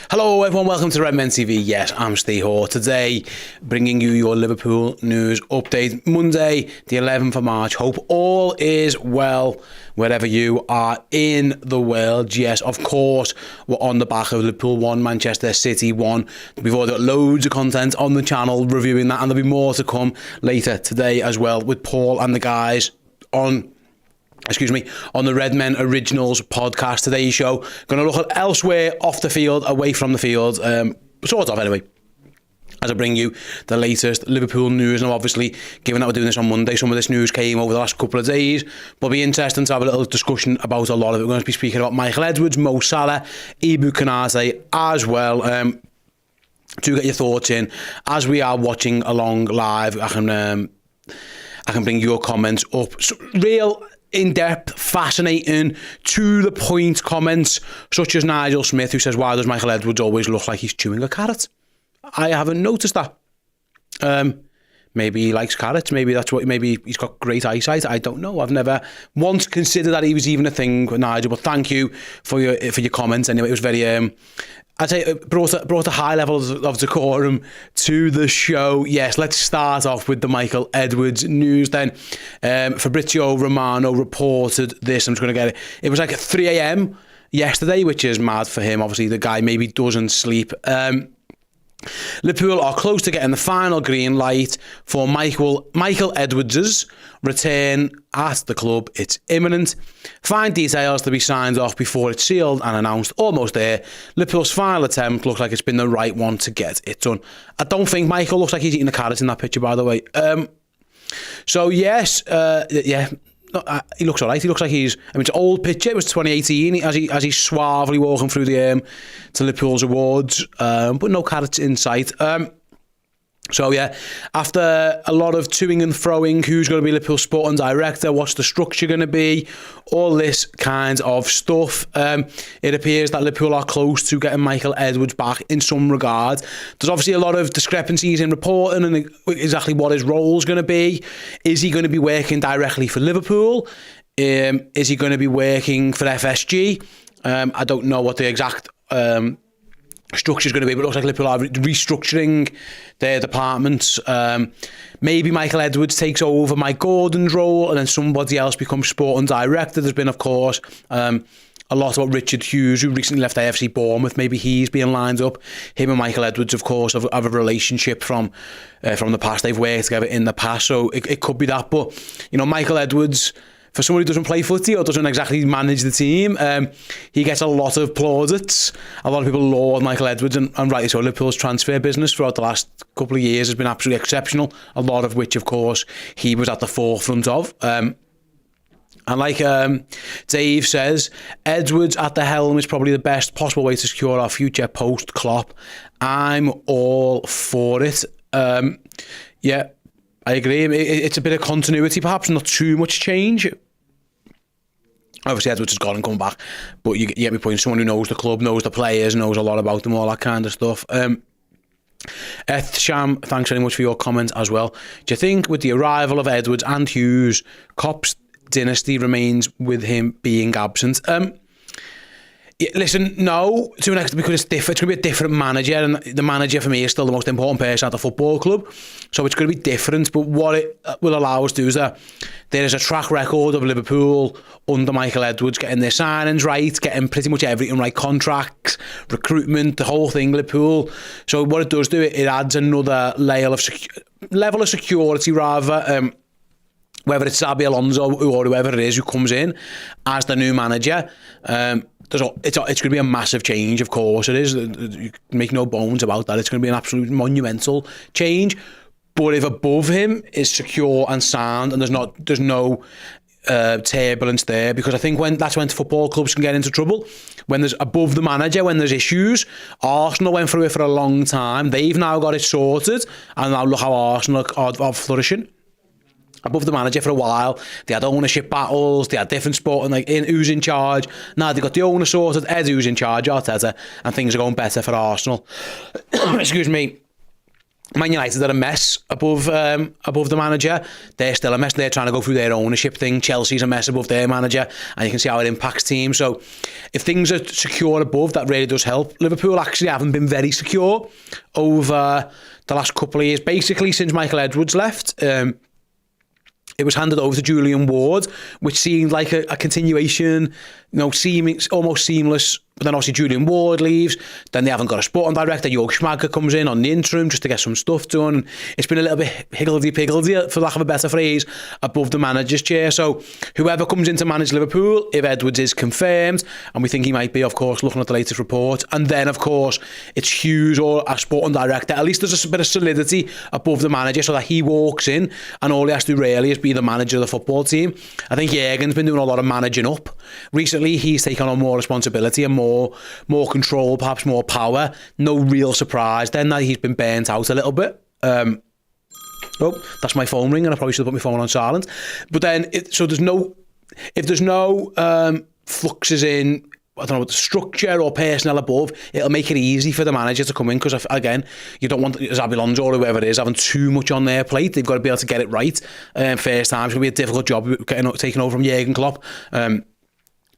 Hello everyone, welcome to Redmen TV. Yes, I'm Steve Hoare. Today, bringing you your Liverpool news update. Monday, the 11th of March. Hope all is well wherever you are in the world. Yes, of course, we're on the back of Liverpool 1, Manchester City 1. We've already got loads of content on the channel reviewing that, and there'll be more to come later today as well with Paul and the guys on the Redmen Originals podcast. Today's show, going to look at elsewhere off the field, away from the field, sort of anyway, as I bring you the latest Liverpool news. And obviously, given that we're doing this on Monday, some of this news came over the last couple of days, but it'll be interesting to have a little discussion about a lot of it. We're going to be speaking about Michael Edwards, Mo Salah, IBOU KONATE as well. Do get your thoughts in as we are watching along live. I can bring your comments up. Real in-depth, fascinating, to-the-point comments, such as Nigel Smith, who says, why does Michael Edwards always look like he's chewing a carrot? I haven't noticed that. Maybe he likes carrots. Maybe he's got great eyesight. I don't know. I've never once considered that he was even a thing with Nigel, but thank you for your comments. Anyway, it was very... I'd say it brought a high level of decorum to the show. Yes, let's start off with the Michael Edwards news then. Fabrizio Romano reported this. I'm just going to get it. It was like at 3 a.m. yesterday, which is mad for him. Obviously, the guy maybe doesn't sleep. Liverpool are close to getting the final green light for Michael Edwards' return at the club. It's imminent. Fine details to be signed off before it's sealed and announced. Almost there. Liverpool's final attempt looks like it's been the right one to get it done. I don't think Michael looks like he's eating the carrots in that picture, by the way. So yes, yeah. He looks all right. He looks like it's an old picture. It was 2018 as he's suavely walking through the to Liverpool's awards, but no carrots in sight. So yeah, after a lot of toing and froing, who's going to be Liverpool's sporting director, what's the structure going to be, all this kind of stuff. It appears that Liverpool are close to getting Michael Edwards back in some regard. There's obviously a lot of discrepancies in reporting and exactly what his role is going to be. Is he going to be working directly for Liverpool? Is he going to be working for FSG? I don't know what the exact structure is going to be, but it looks like Liverpool are restructuring their departments. Maybe Michael Edwards takes over Mike Gordon's role and then somebody else becomes sporting director. There's been, of course, a lot about Richard Hughes, who recently left AFC Bournemouth. Maybe he's being lined up. Him and Michael Edwards, of course, have a relationship from the past. They've worked together in the past, so it could be that. But, Michael Edwards, for somebody who doesn't play footy or doesn't exactly manage the team, he gets a lot of plaudits. A lot of people laud Michael Edwards, and rightly so. Liverpool's transfer business throughout the last couple of years has been absolutely exceptional, a lot of which, of course, he was at the forefront of. And like Dave says, Edwards at the helm is probably the best possible way to secure our future post-KLOPP. I'm all for it. Yeah, I agree. It's a bit of continuity, perhaps, not too much change. Obviously, Edwards has gone and come back, but you get my point. Someone who knows the club, knows the players, knows a lot about them, all that kind of stuff. Sham, thanks very much for your comment as well. Do you think with the arrival of Edwards and Hughes, KLOPP's dynasty remains with him being absent? Listen, no, to an extent, because it's different. It's going to be a different manager, and the manager for me is still the most important person at the football club. So it's going to be different. But what it will allow us to do is that there is a track record of Liverpool under Michael Edwards getting their signings right, getting pretty much everything right, contracts, recruitment, the whole thing, Liverpool. So what it does do, it adds another level of security, rather. Whether it's Xabi Alonso or whoever it is who comes in as the new manager, it's going to be a massive change, of course it is. You make no bones about that. It's going to be an absolute monumental change. But if above him is secure and sound and there's no turbulence there, because I think that's when football clubs can get into trouble. When there's above the manager, when there's issues. Arsenal went through it for a long time. They've now got it sorted, and now look how Arsenal are flourishing. Above the manager for a while, they had ownership battles, they had different sporting, like who's in charge. Now they've got the owner sorted, Ed who's in charge, Arteta, and things are going better for Arsenal. Excuse me. Man United are a mess above the manager. They're still a mess. They're trying to go through their ownership thing. Chelsea's a mess above their manager, and you can see how it impacts teams. So if things are secure above, that really does help. Liverpool actually haven't been very secure over the last couple of years. Basically, since Michael Edwards left, it was handed over to Julian Ward, which seemed like a continuation, seeming almost seamless. But then obviously Julian Ward leaves. Then they haven't got a sporting director. Jörg Schmager comes in on the interim just to get some stuff done. It's been a little bit higgledy-piggledy, for lack of a better phrase, above the manager's chair. So whoever comes in to manage Liverpool, if Edwards is confirmed, and we think he might be, of course, looking at the latest report, and then, of course, it's Hughes or a sporting director, at least there's a bit of solidity above the manager so that he walks in and all he has to do really is be the manager of the football team. I think Jürgen's been doing a lot of managing up. Recently, he's taken on more responsibility and more control, perhaps more power. No real surprise then that he's been burnt out a little bit. Oh, that's my phone ringing. I probably should have put my phone on silent. But then, if there's no fluxes in, I don't know, the structure or personnel above, it'll make it easy for the manager to come in because, again, you don't want Xabi Alonso or whoever it is having too much on their plate. They've got to be able to get it right. First time, it's going to be a difficult job taking over from Jürgen Klopp.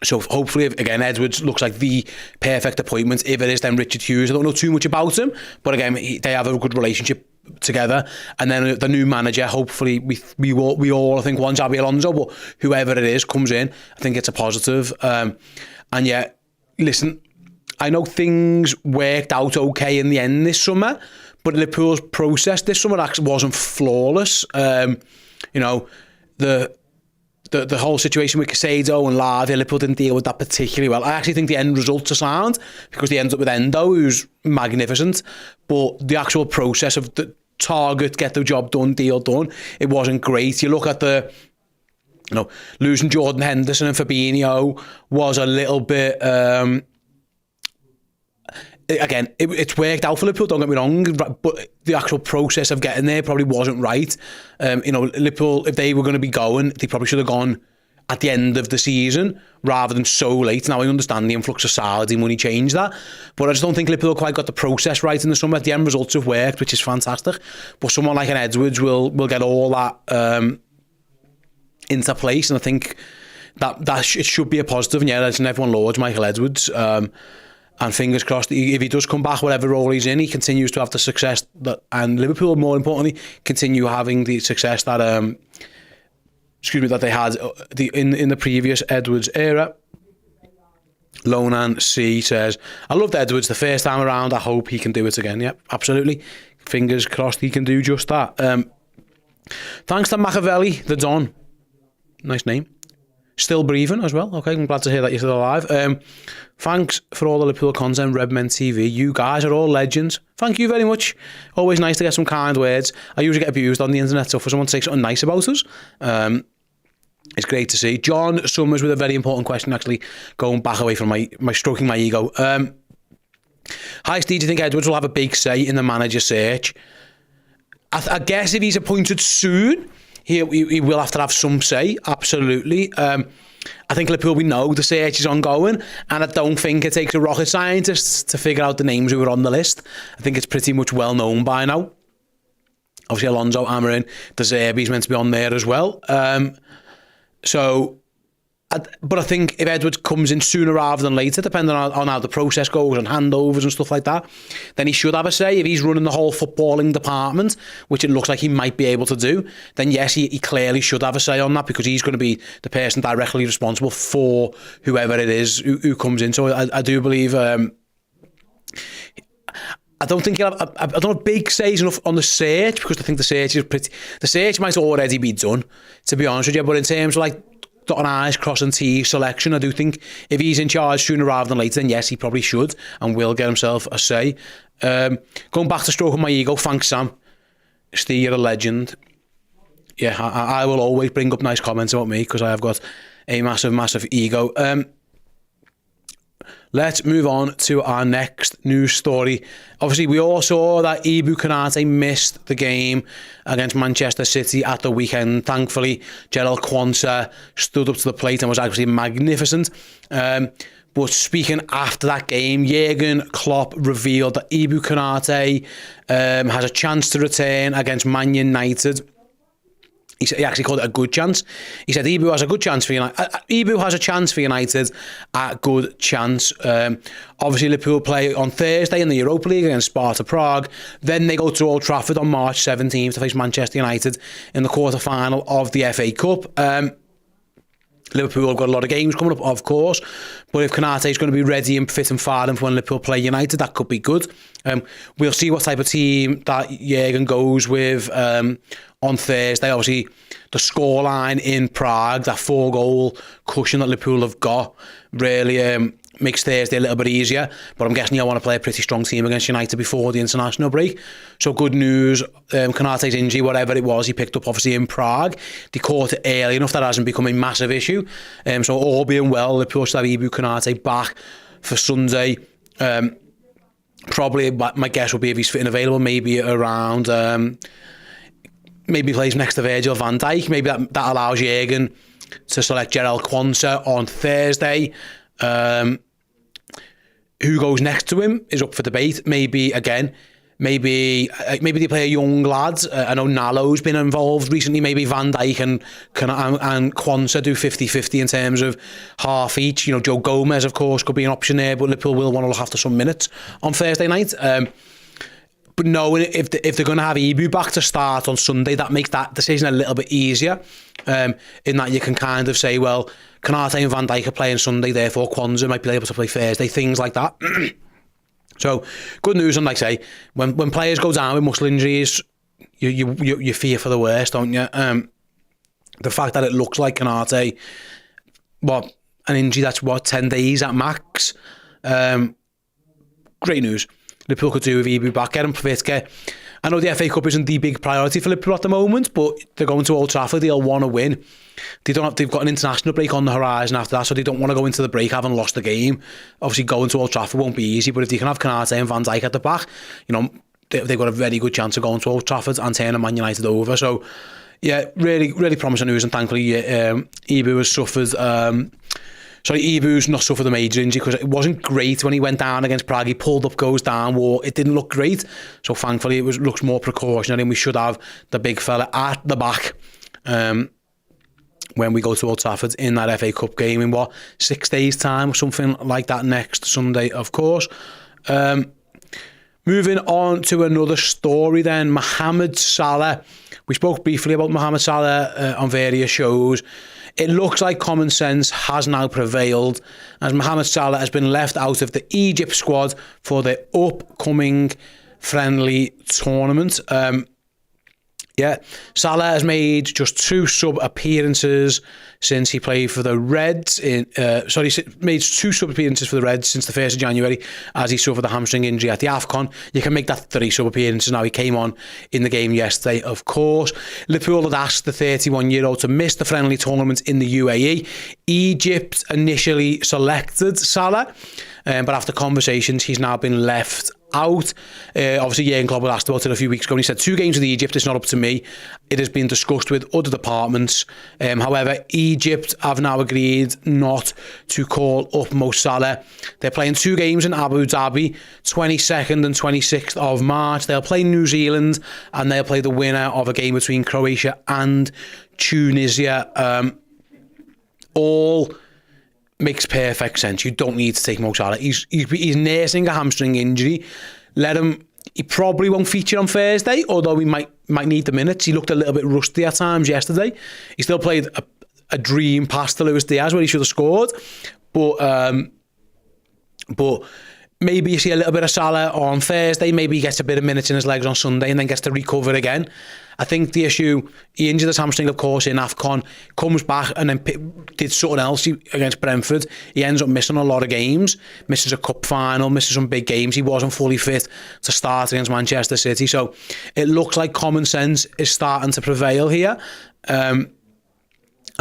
So hopefully, again, Edwards looks like the perfect appointment. If it is, then Richard Hughes. I don't know too much about him, but again, they have a good relationship together. And then the new manager, hopefully, we all I think want Xabi Alonso, but whoever it is comes in, I think it's a positive. And yeah, listen, I know things worked out okay in the end this summer, but Liverpool's process this summer actually wasn't flawless. The whole situation with Casado and Lavia, Liverpool didn't deal with that particularly well. I actually think the end results are sound because they end up with Endo, who's magnificent, but the actual process of the target, get the job done, deal done, it wasn't great. You look at losing Jordan Henderson and Fabinho was a little bit... Again, it's worked out for Liverpool, don't get me wrong, but the actual process of getting there probably wasn't right. Liverpool, if they were going to be going, they probably should have gone at the end of the season rather than so late. Now, I understand the influx of Saudi money changed that, but I just don't think Liverpool quite got the process right in the summer. The end results have worked, which is fantastic, but someone like an Edwards will get all that into place, and I think that it should be a positive. And yeah, everyone lauds Michael Edwards. And fingers crossed, if he does come back, whatever role he's in, he continues to have the success and Liverpool, more importantly, continue having the success that that they had in the previous Edwards era. Lonan C says, I loved Edwards the first time around. I hope he can do it again. Yeah, absolutely. Fingers crossed he can do just that. Thanks to Machiavelli, the Don. Nice name. Still breathing as well. Okay, I'm glad to hear that you're still alive. Thanks for all the Liverpool content, Redmen TV. You guys are all legends. Thank you very much. Always nice to get some kind words. I usually get abused on the internet, so for someone to say something nice about us, it's great to see. John Summers with a very important question, actually, going back away from my stroking my ego. Hi, Steve. Do you think Edwards will have a big say in the manager search? I guess if he's appointed soon, he will have to have some say, absolutely. I think Liverpool, we know the search is ongoing, and I don't think it takes a rocket scientist to figure out the names who are on the list. I think it's pretty much well known by now. Obviously, Alonso, Amarin, De Zerbi's meant to be on there as well. But I think if Edwards comes in sooner rather than later, depending on how the process goes and handovers and stuff like that, then he should have a say. If he's running the whole footballing department, which it looks like he might be able to do, then yes, he clearly should have a say on that because he's going to be the person directly responsible for whoever it is who comes in. So I do believe... I don't think he'll have... I don't have big says enough on the search because I think the search is pretty... The search might already be done, to be honest with you, but in terms of like dotting I's, crossing T's selection, I do think if he's in charge sooner rather than later, then yes, he probably should and will get himself a say. Going back to stroking my ego, thanks, Sam. Steve, you're a legend. Yeah, I will always bring up nice comments about me because I have got a massive, massive ego. Let's move on to our next news story. Obviously, we all saw that IBOU KONATE missed the game against Manchester City at the weekend. Thankfully, Gerald Quansah stood up to the plate and was actually magnificent. But speaking after that game, Jurgen Klopp revealed that IBOU KONATE has a chance to return against Man United. He actually called it a good chance. He said IBOU has a good chance for United. IBOU has a chance for United, a good chance. Obviously, Liverpool play on Thursday in the Europa League against Sparta Prague. Then they go to Old Trafford on March 17th to face Manchester United in the quarter-final of the FA Cup. Liverpool have got a lot of games coming up, of course, but if Konate is going to be ready and fit and firing for when Liverpool play United, that could be good. We'll see what type of team that Jurgen goes with on Thursday. Obviously, the scoreline in Prague, that 4-goal cushion that Liverpool have got, really makes Thursday a little bit easier. But I'm guessing you'll want to play a pretty strong team against United before the international break. So good news, Konate's injury, whatever it was, he picked up obviously in Prague. They caught it early enough that hasn't become a massive issue. So all being well, Liverpool should have IBOU KONATE back for Sunday. Probably, my guess would be if he's fit and available, maybe around, maybe he plays next to Virgil van Dijk. Maybe that allows Jurgen to select Jarell Quansah on Thursday. Who goes next to him is up for debate. Maybe they play a young lad. I know Nallo's been involved recently. Maybe Van Dijk and Quansah do 50-50 in terms of half each. You know, Joe Gomez, of course, could be an option there, but Liverpool will want to look after some minutes on Thursday night. But knowing if they're going to have IBOU back to start on Sunday, that makes that decision a little bit easier. In that you can kind of say, well, Konate and Van Dijk are playing Sunday, therefore Quansah might be able to play Thursday, things like that. So good news, and like I say, when players go down with muscle injuries, you fear for the worst, don't you? The fact that it looks like Konate, an injury that's 10 days at max. Great news. Liverpool could do with IBOU back, get him fit. I know the FA Cup isn't the big priority for Liverpool at the moment, but they're going to Old Trafford, they'll want to win. They've got an international break on the horizon after that, so they don't want to go into the break having lost the game. Obviously, going to Old Trafford won't be easy, but if they can have Konate and Van Dijk at the back, you know, they've got a very good chance of going to Old Trafford and turning Man United over. So, yeah, really, really promising news, and thankfully, IBOU has suffered. IBOU's not suffered a major injury because it wasn't great when he went down against Prague. He pulled up, goes down, it didn't look great. So thankfully it looks more precautionary, and we should have the big fella at the back when we go to Old Trafford in that FA Cup game in 6 days' time or something like that next Sunday, of course. Moving on to another story then, Mohamed Salah. We spoke briefly about Mohamed Salah on various shows. It looks like common sense has now prevailed as Mohamed Salah has been left out of the Egypt squad for the upcoming friendly tournament. Salah has made just 2 sub-appearances since he played for the Reds. Made 2 sub-appearances for the Reds since the 1st of January as he suffered a hamstring injury at the AFCON. You can make that 3 sub-appearances now. He came on in the game yesterday, of course. Liverpool had asked the 31-year-old to miss the friendly tournament in the UAE. Egypt initially selected Salah, but after conversations, he's now been left out. Obviously, Jurgen Klopp was asked about it a few weeks ago, and he said 2 games with Egypt, it's not up to me. It has been discussed with other departments. However, Egypt have now agreed not to call up Mo Salah. They're playing 2 games in Abu Dhabi, 22nd and 26th of March. They'll play New Zealand, and they'll play the winner of a game between Croatia and Tunisia. All makes perfect sense. You don't need to take Mo Salah. He's nursing a hamstring injury. Let him. He probably won't feature on Thursday, although he might need the minutes. He looked a little bit rusty at times yesterday. He still played a dream pass to Luis Diaz where he should have scored, but maybe you see a little bit of Salah on Thursday. Maybe he gets a bit of minutes in his legs on Sunday and then gets to recover again. I think the issue, he injured his hamstring, of course, in AFCON, comes back and then did something else against Brentford. He ends up missing a lot of games, misses a cup final, misses some big games. He wasn't fully fit to start against Manchester City. So it looks like common sense is starting to prevail here. And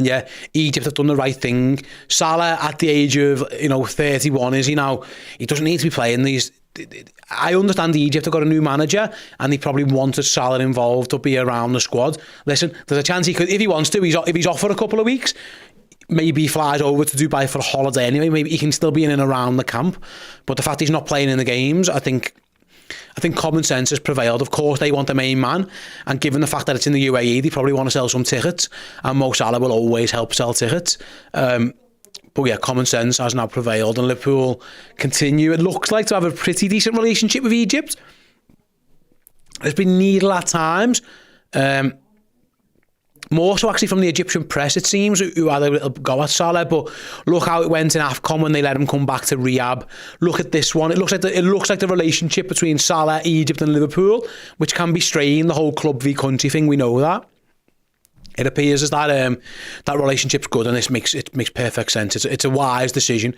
yeah, Egypt have done the right thing. Salah, at the age of 31, is he now? He doesn't need to be playing these. I understand Egypt have got a new manager, and he probably wanted Salah involved to be around the squad. Listen, there's a chance he could, if he wants to. If he's off for a couple of weeks, maybe he flies over to Dubai for a holiday anyway. Maybe he can still be in and around the camp. But the fact he's not playing in the games, I think common sense has prevailed. Of course, they want the main man, and given the fact that it's in the UAE, they probably want to sell some tickets, and Mo Salah will always help sell tickets. But yeah, common sense has now prevailed, and Liverpool continue, it looks like, to have a pretty decent relationship with Egypt. It's been needle at times. More so actually from the Egyptian press, it seems, who had a little go at Salah. But look how it went in AFCON when they let him come back to rehab. Look at this one. It looks like the relationship between Salah, Egypt and Liverpool, which can be strained, the whole club v country thing, we know that. It appears as that that relationship's good, and this makes perfect sense. It's a wise decision.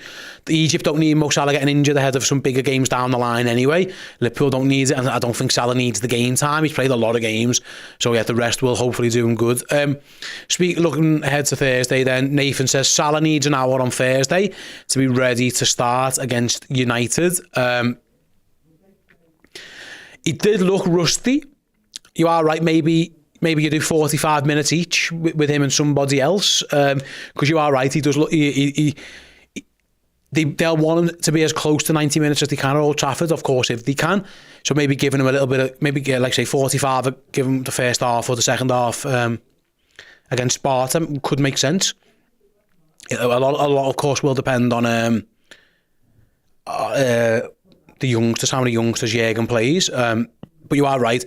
Egypt don't need Mo Salah getting injured ahead of some bigger games down the line anyway. Liverpool don't need it, and I don't think Salah needs the game time. He's played a lot of games, so yeah, the rest will hopefully do him good. Looking ahead to Thursday, then Nathan says Salah needs an hour on Thursday to be ready to start against United. He did look rusty. You are right, maybe you do 45 minutes each with him and somebody else, because you are right, he does look. They'll want him to be as close to 90 minutes as they can at Old Trafford, of course, if they can. So maybe giving him a little bit of, maybe like say 45, give him the first half or the second half against Sparta could make sense. A lot, of course, will depend on the youngsters, how many youngsters Jürgen plays. But you are right.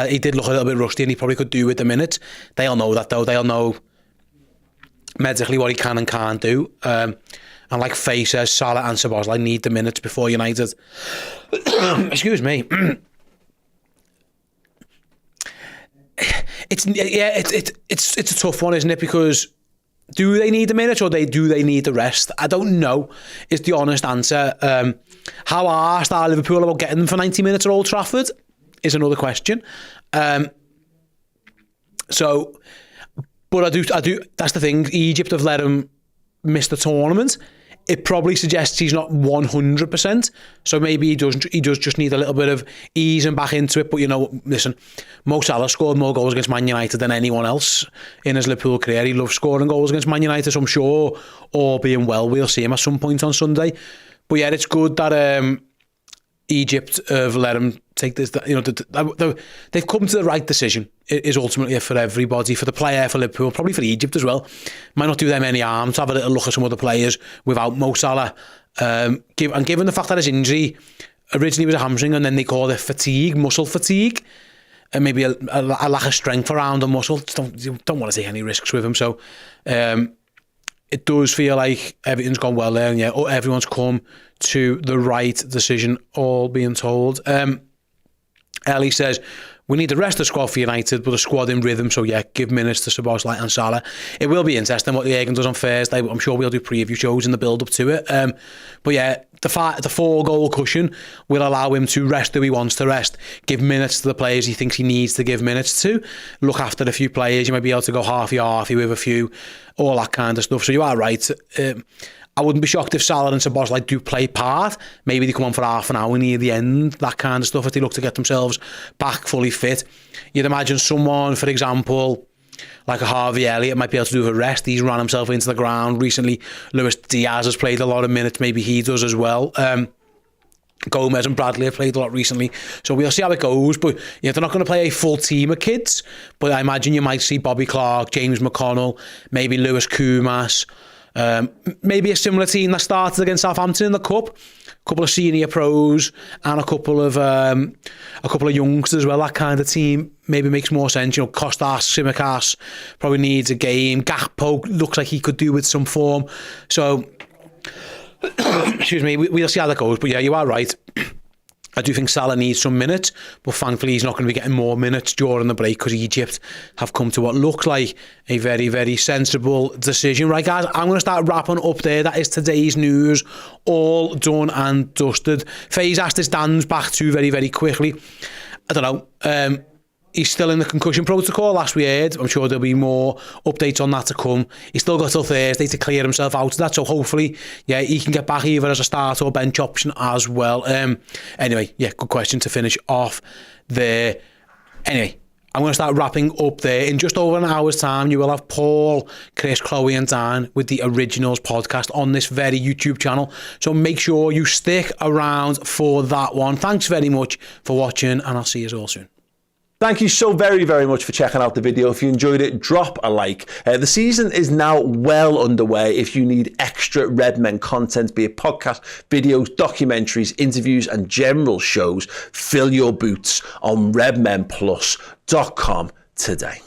He did look a little bit rusty, and he probably could do with the minutes. They'll know that, though. They'll know medically what he can and can't do. And like Faye says, Salah and Szoboszlai need the minutes before United. Excuse me. It's a tough one, isn't it? Because do they need the minutes or do they need the rest? I don't know, is the honest answer. How arsed are Liverpool about getting them for 90 minutes at Old Trafford is another question. But I do. That's the thing. Egypt have let him miss the tournament. It probably suggests he's not 100%. So maybe he does just need a little bit of easing back into it. But listen, Mo Salah scored more goals against Man United than anyone else in his Liverpool career. He loves scoring goals against Man United. So I'm sure, all being well, we'll see him at some point on Sunday. But yeah, it's good that Egypt have let him take this. They've come to the right decision. It is ultimately for everybody, for the player, for Liverpool, probably for Egypt as well. Might not do them any harm to have a little look at some other players without Mo Salah. Given the fact that his injury originally was a hamstring, and then they called it fatigue, muscle fatigue, and maybe a lack of strength around the muscle. Don't want to take any risks with him. So it does feel like everything's gone well there, and yeah, everyone's come to the right decision, all being told. Ellie says, we need the rest of the squad for United, but the squad in rhythm, so yeah, give minutes to Szoboszlai and Salah. It will be interesting what the Jürgen does on Thursday. I'm sure we'll do preview shows in the build-up to it. But yeah, the 4-goal cushion will allow him to rest who he wants to rest, give minutes to the players he thinks he needs to give minutes to, look after a few players. You might be able to go halfy with a few, all that kind of stuff. So you are right. I wouldn't be shocked if Salah and Szoboszlai do play part. Maybe they come on for half an hour near the end, that kind of stuff, if they look to get themselves back fully fit. You'd imagine someone, for example, like a Harvey Elliott might be able to do a rest. He's run himself into the ground recently. Luis Diaz has played a lot of minutes. Maybe he does as well. Gomez and Bradley have played a lot recently. So we'll see how it goes. But they're not going to play a full team of kids. But I imagine you might see Bobby Clark, James McConnell, maybe Lewis Kumas, maybe a similar team that started against Southampton in the Cup. A couple of senior pros and a couple of youngsters as well. That kind of team maybe makes more sense. Kostas Tsimikas probably needs a game. Gakpo looks like he could do with some form. So, excuse me, we'll see how that goes. But yeah, you are right. I do think Salah needs some minutes, but thankfully he's not going to be getting more minutes during the break because Egypt have come to what looks like a very, very sensible decision. Right, guys, I'm going to start wrapping up there. That is today's news, all done and dusted. Faye's asked his Dan's back to very, very quickly. I don't know. He's still in the concussion protocol, last we heard. I'm sure there'll be more updates on that to come. He's still got till Thursday to clear himself out of that, so hopefully, yeah, he can get back either as a start or bench option as well. Anyway, yeah, good question to finish off there. Anyway, I'm going to start wrapping up there. In just over an hour's time, you will have Paul, Chris, Chloe and Dan with the Originals podcast on this very YouTube channel. So make sure you stick around for that one. Thanks very much for watching, and I'll see you all soon. Thank you so very, very much for checking out the video. If you enjoyed it, drop a like. The season is now well underway. If you need extra Redmen content, be it podcasts, videos, documentaries, interviews, and general shows, fill your boots on redmenplus.com today.